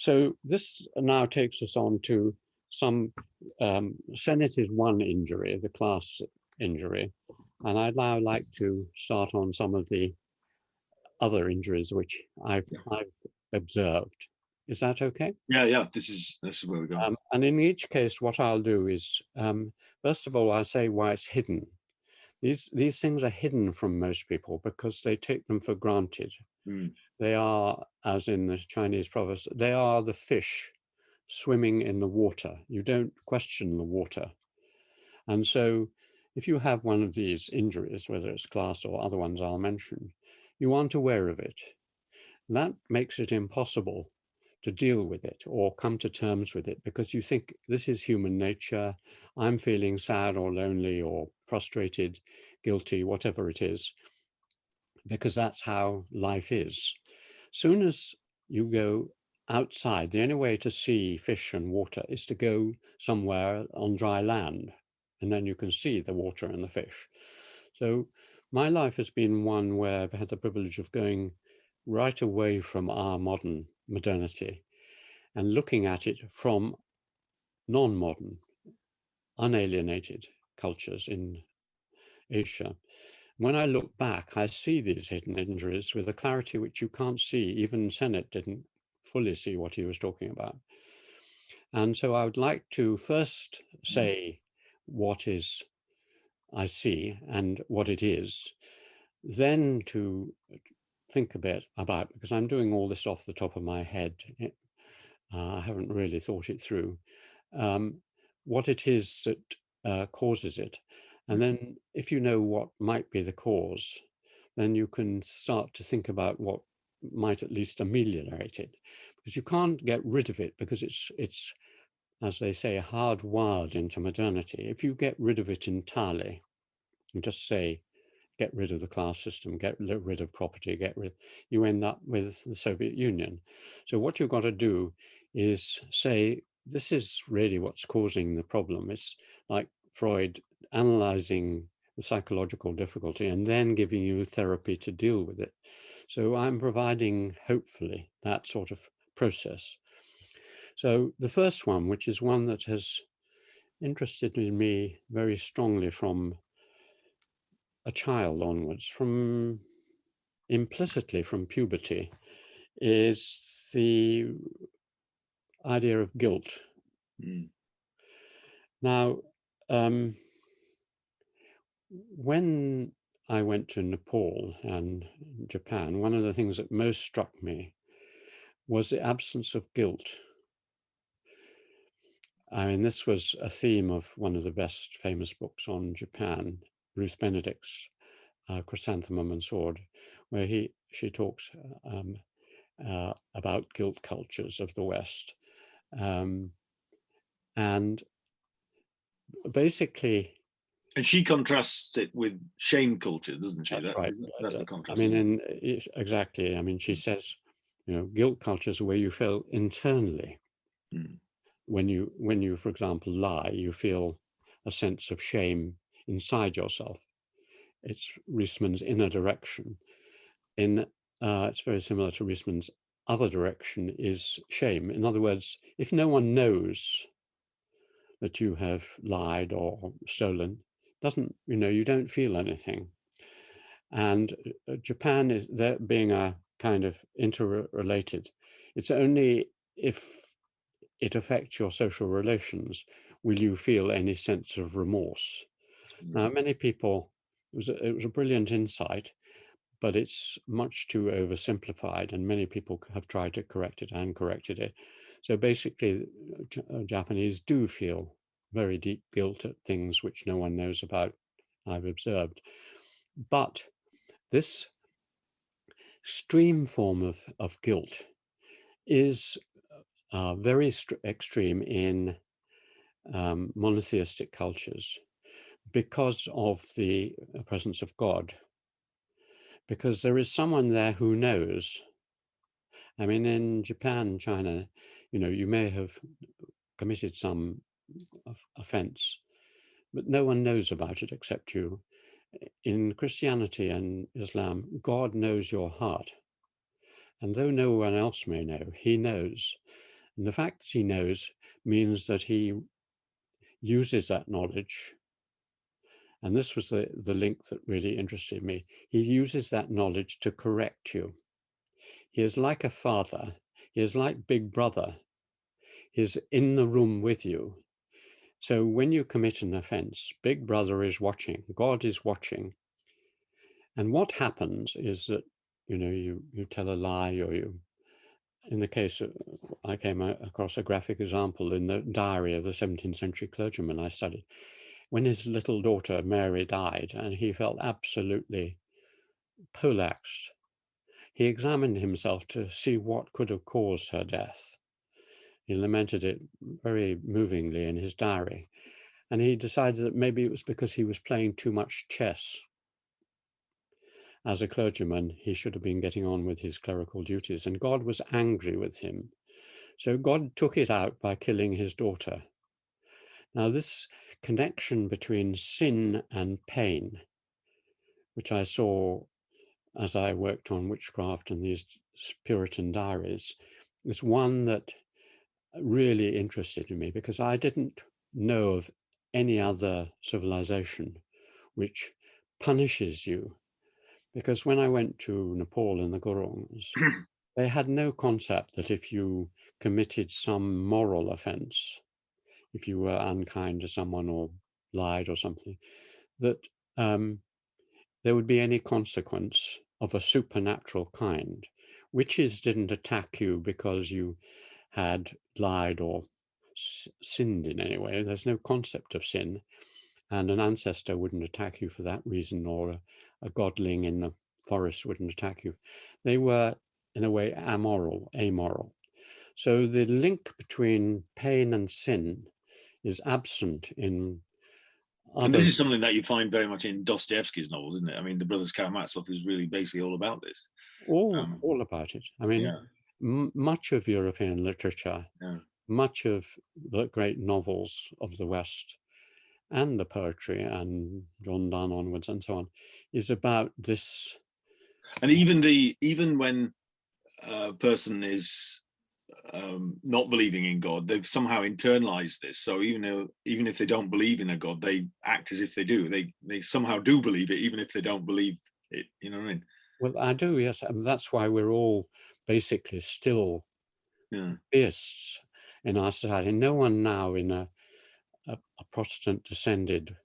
So this now takes us on to some Senate is one injury, the class injury. And I'd now like to start on some of the other injuries which I've observed. Is that okay? Yeah. This is where we go. And in each case, what I'll do is, first of all, I'll say why it's hidden. These things are hidden from most people because they take them for granted. They are, as in the Chinese proverb, they are the fish swimming in the water. You don't question the water. And so if you have one of these injuries, whether it's class or other ones I'll mention, you aren't aware of it. That makes it impossible to deal with it or come to terms with it because you think this is human nature. I'm feeling sad or lonely or frustrated, guilty, whatever it is, because that's how life is. Soon as you go outside, the only way to see fish and water is to go somewhere on dry land, and then you can see the water and the fish. So my life has been one where I've had the privilege of going right away from our modernity and looking at it from non-modern, unalienated cultures in Asia. When I look back, I see these hidden injuries with a clarity which you can't see. Even Sennett didn't fully see what he was talking about. And so I would like to first say what is I see and what it is, then to think a bit about, because I'm doing all this off the top of my head, I haven't really thought it through, what it is that causes it. And then if you know what might be the cause, then you can start to think about what might at least ameliorate it. Because you can't get rid of it because it's, as they say, hardwired into modernity. If you get rid of it entirely, and just say, get rid of the class system, get rid of property, you end up with the Soviet Union. So what you've got to do is say, this is really what's causing the problem. It's like Freud analyzing the psychological difficulty and then giving you therapy to deal with it. So I'm providing, hopefully, that sort of process. So the first one, which is one that has interested in me very strongly from a child onwards, from implicitly from puberty, is the idea of guilt. Now, when I went to Nepal and Japan, one of the things that most struck me was the absence of guilt. I mean, this was a theme of one of the best famous books on Japan, Ruth Benedict's Chrysanthemum and Sword, where she talks about guilt cultures of the West. And basically... And she contrasts it with shame culture, doesn't she? That's right. That's the contrast. I mean, exactly. I mean, she says, guilt culture is where you feel internally. When you, for example, lie, you feel a sense of shame inside yourself. It's Riesman's inner direction. It's very similar to Riesman's other direction is shame. In other words, if no one knows that you have lied or stolen, you don't feel anything. And Japan is there being a kind of interrelated. It's only if it affects your social relations will you feel any sense of remorse. Now, many people, it was a brilliant insight, but it's much too oversimplified, and many people have tried to correct it and corrected it. So basically, Japanese do feel very deep guilt at things which no one knows about, I've observed. But this extreme form of guilt is very extreme in monotheistic cultures because of the presence of God. Because there is someone there who knows. I mean, in Japan, China, you may have committed some offense, but no one knows about it except you. In Christianity and Islam, God knows your heart. And though no one else may know, he knows. And the fact that he knows means that he uses that knowledge. And this was the link that really interested me. He uses that knowledge to correct you. He is like a father. He is like Big Brother. He is in the room with you. So when you commit an offense, Big Brother is watching. God is watching. And what happens is that, you tell a lie, or in the case of, I came across a graphic example in the diary of the 17th century clergyman I studied. When his little daughter Mary died, and he felt absolutely poleaxed, he examined himself to see what could have caused her death. He lamented it very movingly in his diary, and he decided that maybe it was because he was playing too much chess. As a clergyman, he should have been getting on with his clerical duties, and God was angry with him. So God took it out by killing his daughter. Now, this connection between sin and pain, which I saw as I worked on witchcraft and these Puritan diaries, is one that really interested me, because I didn't know of any other civilization which punishes you. Because when I went to Nepal in the Gurungs, they had no concept that if you committed some moral offense, if you were unkind to someone or lied or something, that there would be any consequence of a supernatural kind. Witches didn't attack you because you had lied or sinned in any way. There's no concept of sin. And an ancestor wouldn't attack you for that reason, or a godling in the forest wouldn't attack you. They were, in a way, amoral. So the link between pain and sin is absent in and this other. is something that you find very much in Dostoevsky's novels, isn't it? I mean, the Brothers Karamazov is really basically all about this. All about it. I mean, Yeah. Much of European literature, Yeah. much of the great novels of the West, and the poetry, and John Donne onwards and so on, is about this. And even when a person is not believing in God, they've somehow internalized this. So even if they don't believe in a God, they act as if they do. They somehow do believe it, even if they don't believe it. You know what I mean? Well, I do, yes. And that's why we're all basically still theists in our society. No one now in a Protestant descended,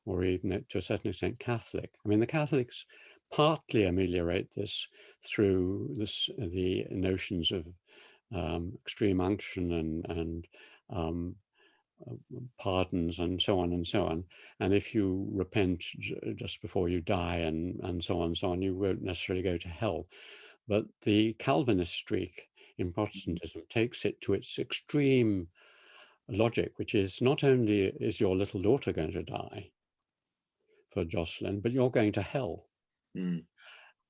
or even to a certain extent Catholic. I mean, the Catholics partly ameliorate this through the notions of extreme unction and pardons and so on and so on. And if you repent just before you die and so on, you won't necessarily go to hell. But the Calvinist streak in Protestantism takes it to its extreme logic, which is not only is your little daughter going to die for Jocelyn, but you're going to hell.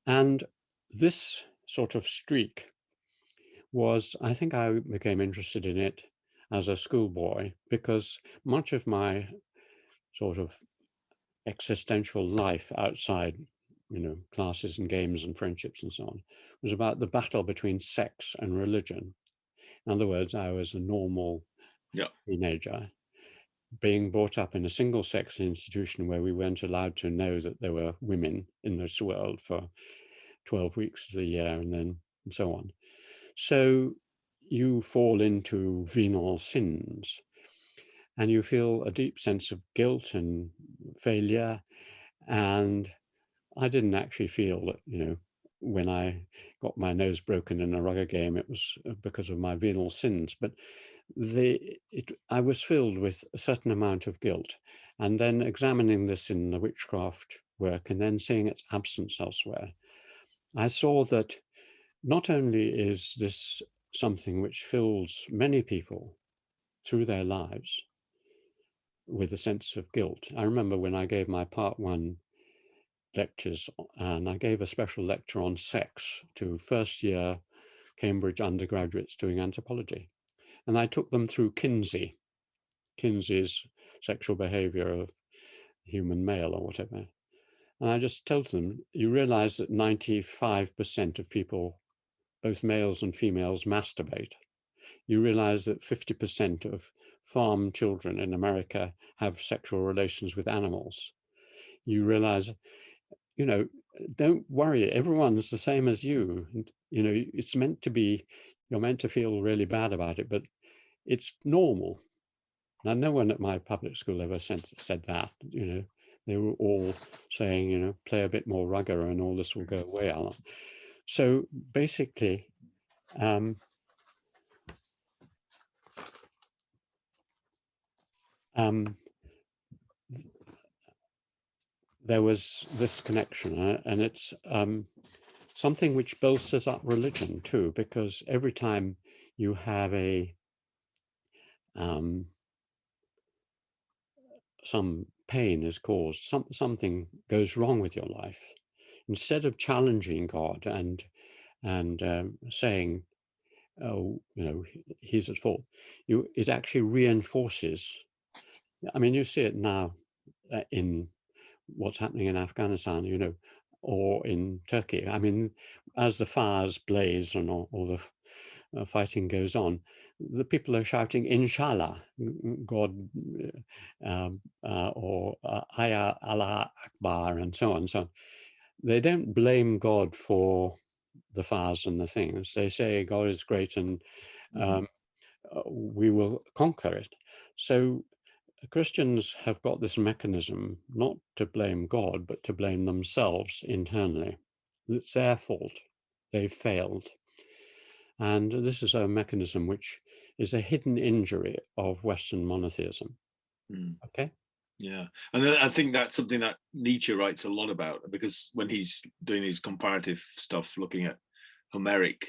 And this sort of streak was, I think I became interested in it as a schoolboy, because much of my sort of existential life outside, classes and games and friendships and so on, was about the battle between sex and religion. In other words, I was a normal teenager being brought up in a single-sex institution where we weren't allowed to know that there were women in this world for 12 weeks of the year, and so on. So you fall into venal sins, and you feel a deep sense of guilt and failure. And I didn't actually feel that, when I got my nose broken in a rugger game, it was because of my venal sins. But I was filled with a certain amount of guilt. And then examining this in the witchcraft work and then seeing its absence elsewhere, I saw that not only is this something which fills many people through their lives with a sense of guilt. I remember when I gave my part 1 lectures, and I gave a special lecture on sex to first-year Cambridge undergraduates doing anthropology. And I took them through Kinsey's sexual behavior of human male or whatever. And I just told them, you realize that 95% of people, both males and females, masturbate. you realize that 50% of farm children in America have sexual relations with animals. You realize, you know, don't worry, everyone's the same as you. And, you know, it's meant to be, you're meant to feel really bad about it, but it's normal. Now, no one at my public school ever said that, you know. They were all saying, you know, play a bit more rugger and all this will go away, Alan. So basically, there was this connection, and it's something which bolsters up religion too, because every time you have some pain is caused, something goes wrong with your life, instead of challenging God and saying, oh, you know, he's at fault, it actually reinforces. I mean, you see it now in what's happening in Afghanistan, you know, or in Turkey. I mean, as the fires blaze and all the fighting goes on, the people are shouting, Inshallah, God, or Ayah Allah Akbar, and so on. So they don't blame God for the fires and the things. They say God is great and we will conquer it. So Christians have got this mechanism not to blame God, but to blame themselves internally. It's their fault. They've failed. And this is a mechanism which is a hidden injury of Western monotheism. Okay? Yeah. And I think that's something that Nietzsche writes a lot about, because when he's doing his comparative stuff, looking at Homeric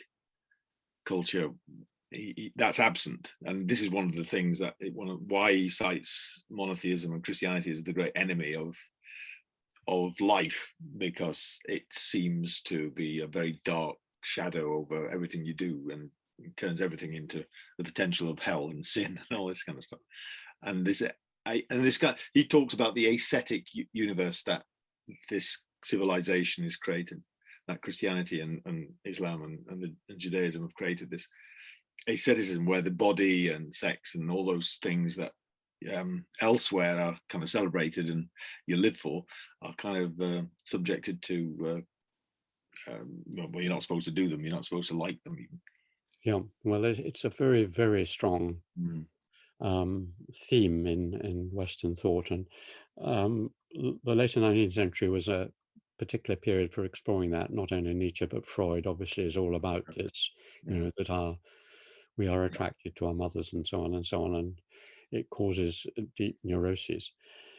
culture, that's absent. And this is one of the things that why he cites monotheism and Christianity as the great enemy of life, because it seems to be a very dark shadow over everything you do, and it turns everything into the potential of hell and sin and all this kind of stuff. And this guy, he talks about the ascetic universe that this civilization is created, that Christianity and Islam and Judaism have created this asceticism where the body and sex and all those things that elsewhere are kind of celebrated and you live for are kind of subjected to well, you're not supposed to do them, you're not supposed to like them even. Yeah, well, it's a very, very strong theme in Western thought, and the later 19th century was a particular period for exploring that. Not only Nietzsche, but Freud obviously is all about this, you know, that we are attracted to our mothers and so on and so on, and it causes deep neuroses.